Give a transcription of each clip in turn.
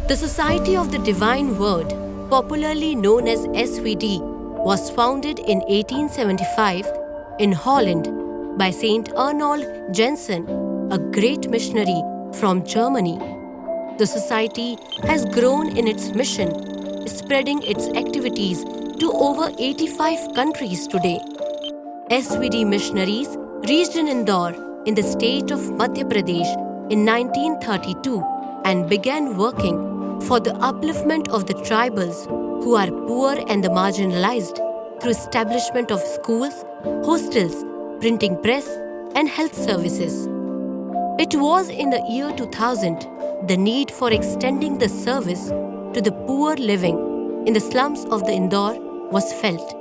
The Society of the Divine Word, popularly known as SVD, was founded in 1875 in Holland by Saint Arnold Jansen, a great missionary from Germany. The society has grown in its mission, spreading its activities to over 85 countries today. SVD missionaries reached in Indore in the state of Madhya Pradesh in 1932 and began working for the upliftment of the tribals who are poor and the marginalized through establishment of schools, hostels, printing press, and health services. It was in the year 2000 the need for extending the service to the poor living in the slums of the Indore was felt.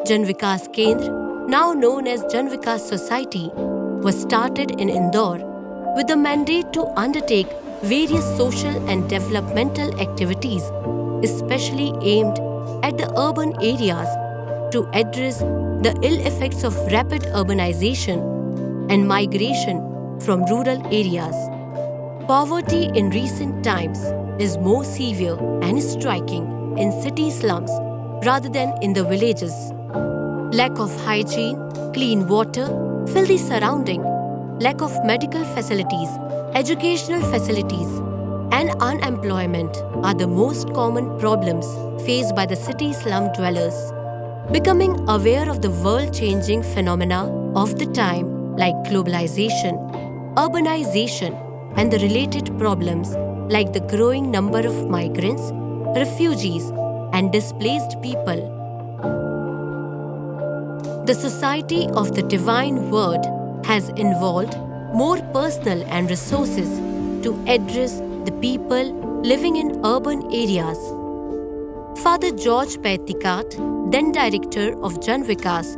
Janvikas Kendra, now known as Janvikas Society, was started in Indore with the mandate to undertake various social and developmental activities, especially aimed at the urban areas to address the ill effects of rapid urbanization and migration from rural areas. Poverty in recent times is more severe and striking in city slums rather than in the villages. Lack of hygiene, clean water, filthy surrounding, lack of medical facilities, educational facilities, and unemployment are the most common problems faced by the city slum dwellers. Becoming aware of the world-changing phenomena of the time like globalization, urbanization, and the related problems like the growing number of migrants, refugees, and displaced people. The Society of the Divine Word has involved more personnel and resources to address the people living in urban areas. Father George Paitikat, then director of Janvikas,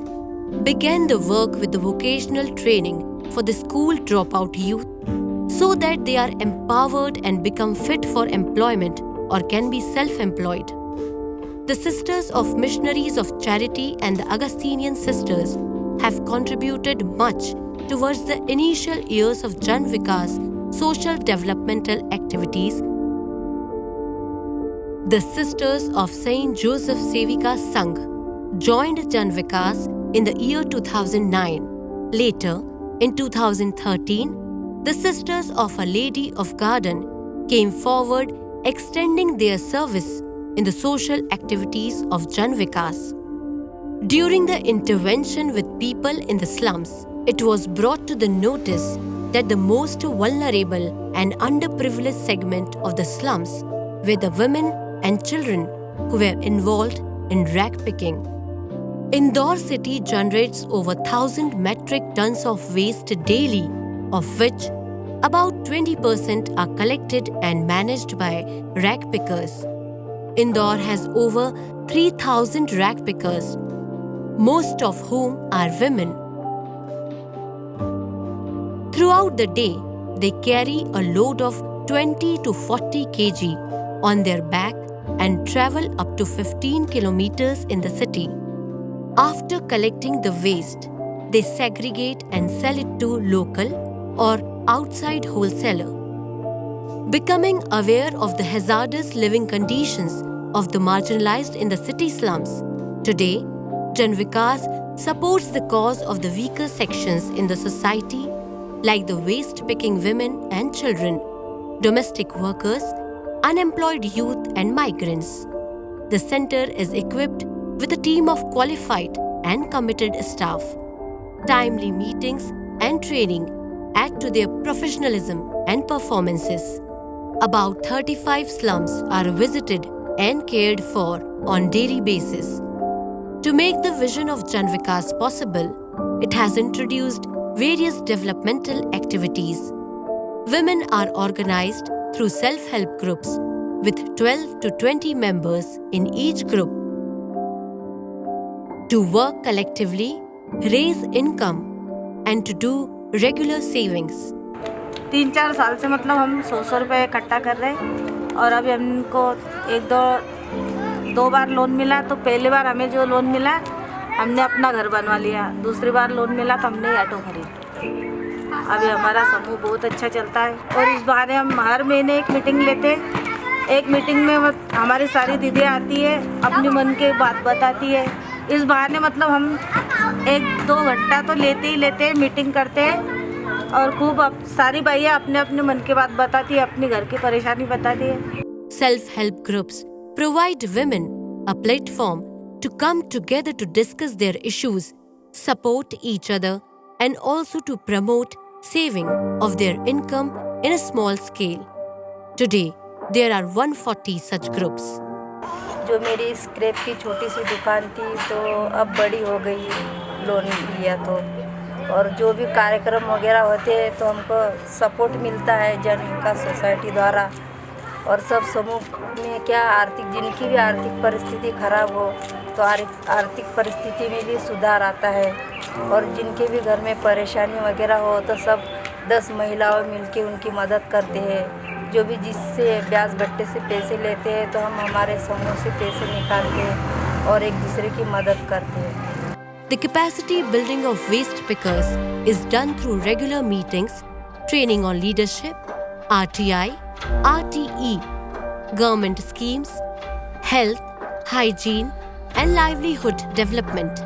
began the work with the vocational training for the school dropout youth so that they are empowered and become fit for employment or can be self-employed. The Sisters of Missionaries of Charity and the Augustinian Sisters have contributed much towards the initial years of Janvikas' social developmental activities. The Sisters of Saint Joseph Sevika Sangh joined Janvikas in the year 2009. Later, in 2013, the Sisters of Our Lady of Garden came forward extending their service in the social activities of Janvikas. During the intervention with people in the slums, it was brought to the notice that the most vulnerable and underprivileged segment of the slums were the women and children who were involved in rag picking. Indore city generates over 1,000 metric tons of waste daily, of which about 20% are collected and managed by rag pickers. Indore has over 3,000 rag pickers, most of whom are women. Throughout the day, they carry a load of 20 to 40 kg on their back and travel up to 15 kilometers in the city. After collecting the waste, they segregate and sell it to local or outside wholesaler. Becoming aware of the hazardous living conditions of the marginalized in the city slums, today, Janvikas supports the cause of the weaker sections in the society like the waste-picking women and children, domestic workers, unemployed youth and migrants. The center is equipped with a team of qualified and committed staff. Timely meetings and training add to their professionalism and performances. About 35 slums are visited and cared for on daily basis. To make the vision of Janvikas possible, it has introduced various developmental activities. Women are organized through self-help groups with 12 to 20 members in each group to work collectively, raise income, and to do regular savings. 3-4 साल से मतलब हम 100 रुपये इकट्ठा कर रहे हैं और अभी हमको दो बार लोन मिला। तो पहली बार हमें जो लोन मिला हमने अपना घर बनवा लिया, दूसरी बार लोन मिला तो हमने ऑटो खरीद। अभी हमारा समूह बहुत अच्छा चलता है और इस बहाने हम हर महीने एक मीटिंग लेते हैं। एक मीटिंग में हमारी सारी दीदियाँ आती है, अपनी मन की बात बताती है। इस बहाने मतलब हम 1-2 घंटा तो लेते हैं, मीटिंग करते हैं और खूब सारी बाइयाँ अपने अपने मन की बात बताती है, अपनी घर की परेशानी बताती है। Self-help groups provide women a platform to come together to discuss their issues, support each other, and also to promote saving of their income in a small scale. Today, there are 140 such groups. जो मेरी scrap की छोटी सी दुकान थी तो अब बड़ी हो गई, लोन लिया तो, और जो भी कार्यक्रम वगैरह होते हैं तो हमको सपोर्ट मिलता है जनविकास सोसाइटी द्वारा। और सब समूह में क्या जिनकी भी आर्थिक परिस्थिति खराब हो तो आर्थिक परिस्थिति में भी सुधार आता है। और जिनके भी घर में परेशानी वगैरह हो तो सब 10 महिलाओं मिलके उनकी मदद करते हैं। जो भी जिससे ब्याज भत्ते से पैसे लेते हैं तो हम हमारे समूह से पैसे निकालते हैं और एक दूसरे की मदद करते हैं। The capacity building of waste pickers is done through regular meetings, training on leadership, RTI, RTE, government schemes, health, hygiene, and livelihood development.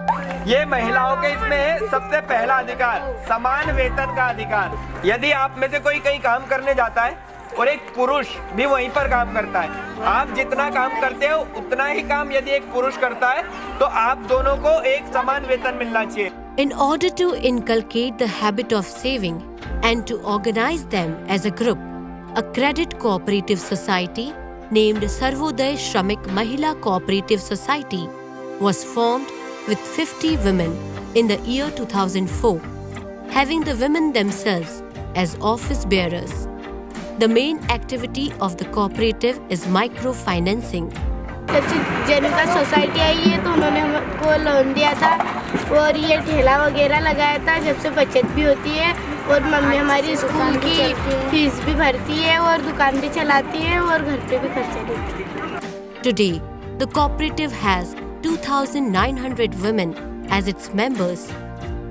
ये महिलाओं के इसमें है सबसे पहला अधिकार, समान वेतन का अधिकार। यदि आप में से कोई कहीं काम करने जाता है और एक पुरुष भी वहीं पर काम करता है, आप जितना काम करते हो उतना ही काम यदि एक पुरुष करता है तो आप दोनों को एक समान वेतन मिलना चाहिए। In order to inculcate the habit of saving and to organize them as a group, a credit cooperative society named Sarvoday Shramik Mahila Cooperative Society was formed with 50 women in the year 2004, having the women themselves as office bearers. The main activity of the cooperative is microfinancing. जब से जनविकास society I है तो उन्होंने हमको loan दिया था और ये ठेला वगैरह लगाया था, जब से बचत भी होती है और मम्मी हमारी स्कूल की फीस भी भरती है और दुकान भी चलाती है और घर पे भी खर्चा देती है। Today, the cooperative has 2,900 women as its members.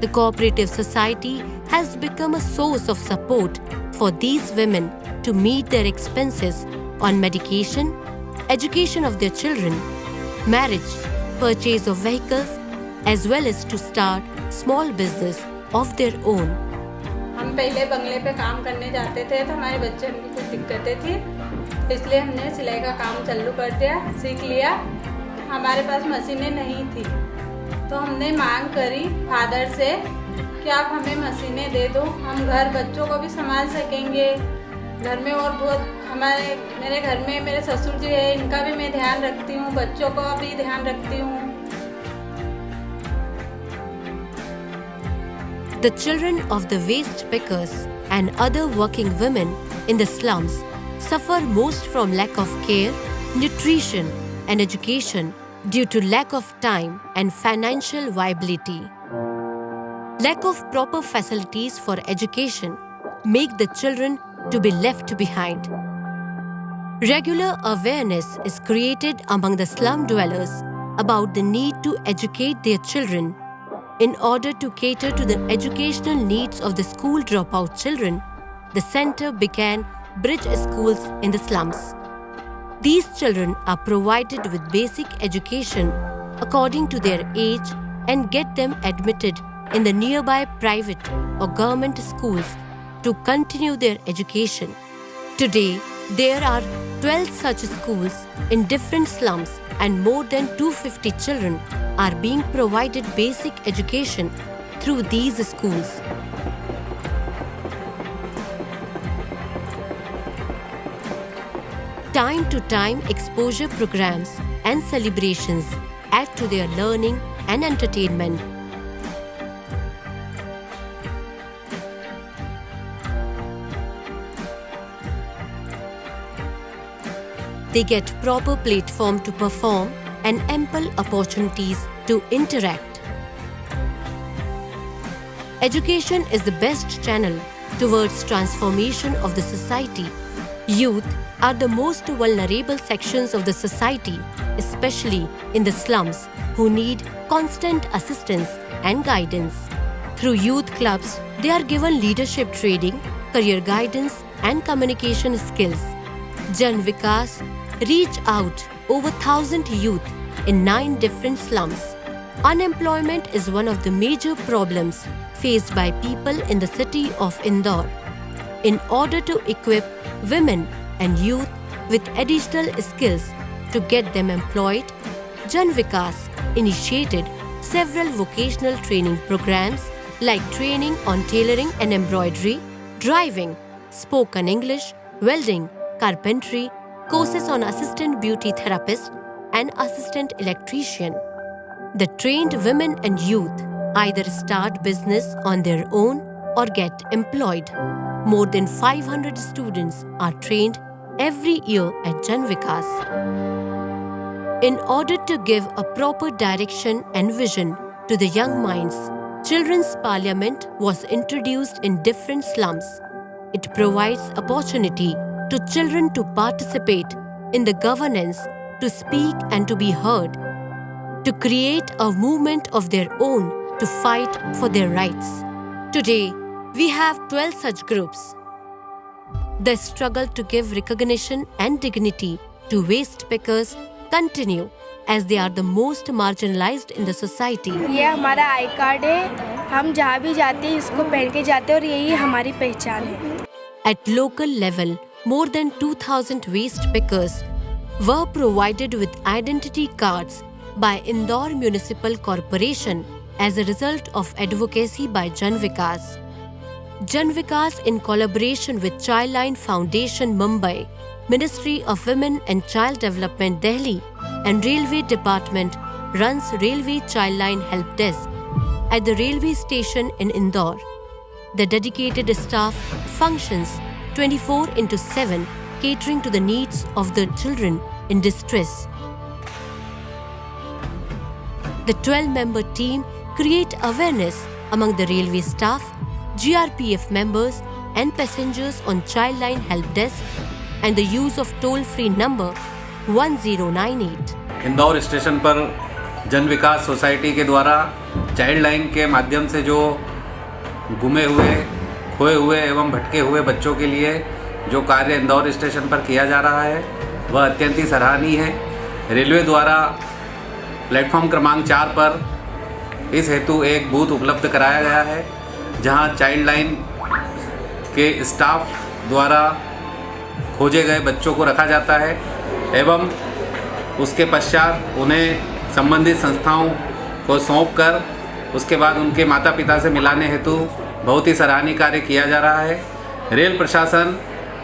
The cooperative society has become a source of support for these women to meet their expenses on medication, education of their children, marriage, purchase of vehicles, as well as to start small business of their own. हम पहले बंगले पे काम करने जाते थे तो हमारे बच्चे की कुछ दिक्कतें थी, इसलिए हमने सिलाई का काम चालू कर दिया, सीख लिया। हमारे पास मशीनें नहीं थी तो हमने मांग करी फादर से कि आप हमें मशीनें दे दो, हम घर बच्चों को भी संभाल सकेंगे। घर में और बहुत मेरे घर में मेरे ससुर जी है, इनका भी मैं ध्यान रखती हूँ, बच्चों का भी ध्यान रखती हूँ। The children of the waste pickers and other working women in the slums suffer most from lack of care, nutrition, and education due to lack of time and financial viability. Lack of proper facilities for education make the children to be left behind. Regular awareness is created among the slum dwellers about the need to educate their children. In order to cater to the educational needs of the school dropout children, the center began bridge schools in the slums. These children are provided with basic education according to their age and get them admitted in the nearby private or government schools to continue their education. Today, there are 12 such schools in different slums and more than 250 children are being provided basic education through these schools. Time to time exposure programs and celebrations add to their learning and entertainment. They get proper platform to perform and ample opportunities to interact. Education is the best channel towards transformation of the society. Youth are the most vulnerable sections of the society, especially in the slums, who need constant assistance and guidance. Through youth clubs, they are given leadership training, career guidance, and communication skills. Janvikas, reach out over 1,000 youth in 9 different slums. Unemployment is one of the major problems faced by people in the city of Indore. In order to equip women and youth with additional skills to get them employed, Janvikas initiated several vocational training programs like training on tailoring and embroidery, driving, spoken English, welding, carpentry, courses on assistant beauty therapist and assistant electrician. The trained women and youth either start business on their own or get employed. More than 500 students are trained every year at Janvikas. In order to give a proper direction and vision to the young minds, Children's Parliament was introduced in different slums. It provides opportunity to children to participate in the governance, to speak and to be heard, to create a movement of their own to fight for their rights. Today, we have 12 such groups. The struggle to give recognition and dignity to waste pickers continue as they are the most marginalized in the society. ये हमारा I card है, हम जहाँ भी जाते हैं इसको पहन के जाते हैं और यही हमारी पहचान है. At local level, more than 2,000 waste pickers were provided with identity cards by Indore Municipal Corporation as a result of advocacy by Janvikas. Janvikas, in collaboration with Childline Foundation Mumbai, Ministry of Women and Child Development Delhi and Railway Department, runs Railway Childline Help Desk at the railway station in Indore. The dedicated staff functions 24/7, catering to the needs of the children in distress. The 12-member team create awareness among the railway staff, GRPF members and passengers on Childline Help Desk and the use of toll-free number 1098. Indore station पर जनविकास society के द्वारा child line के माध्यम से जो गुमे हुए, खोए हुए एवं भटके हुए बच्चों के लिए जो कार्य इंदौर स्टेशन पर किया जा रहा है वह अत्यंत ही सराहनीय है। रेलवे द्वारा प्लेटफॉर्म क्रमांक 4 पर इस हेतु एक बूथ उपलब्ध कराया गया है, जहां चाइल्ड लाइन के स्टाफ द्वारा खोजे गए बच्चों को रखा जाता है एवं उसके पश्चात उन्हें संबंधित संस्थाओं को सौंपकर उसके बाद उनके माता पिता से मिलाने हेतु बहुत ही सराहनीय कार्य किया जा रहा है। रेल प्रशासन,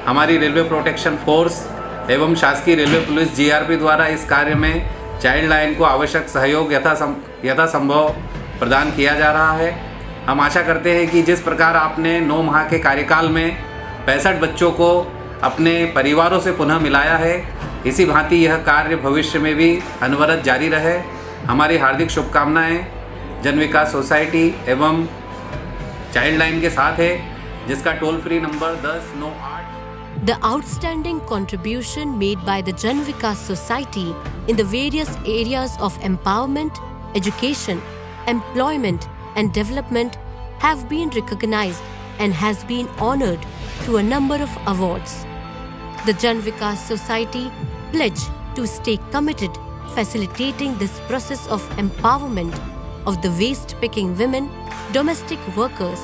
हमारी रेलवे प्रोटेक्शन फोर्स एवं शासकीय रेलवे पुलिस GRP द्वारा इस कार्य में चाइल्ड लाइन को आवश्यक सहयोग यथासंभव प्रदान किया जा रहा है। हम आशा करते हैं कि जिस प्रकार आपने 9 माह के कार्यकाल में 65 बच्चों को अपने परिवारों से पुनः मिलाया है, इसी भांति यह कार्य भविष्य में भी अनवरत जारी रहे। हमारी हार्दिक शुभकामनाएं जनविकास सोसाइटी एवं चाइल्ड लाइन के साथ है, जिसका toll free number 1098। The outstanding contribution made by the Janvikas Society in the various areas of empowerment, education, employment and development have been recognized and has been honored through a number of awards. The Janvikas Society pledge to stay committed facilitating this process of empowerment of the waste-picking women, domestic workers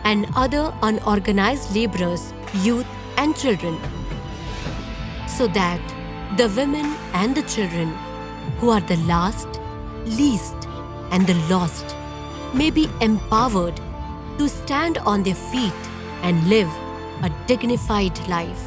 and other unorganized laborers, youth and children, so that the women and the children who are the last, least and the lost may be empowered to stand on their feet and live a dignified life.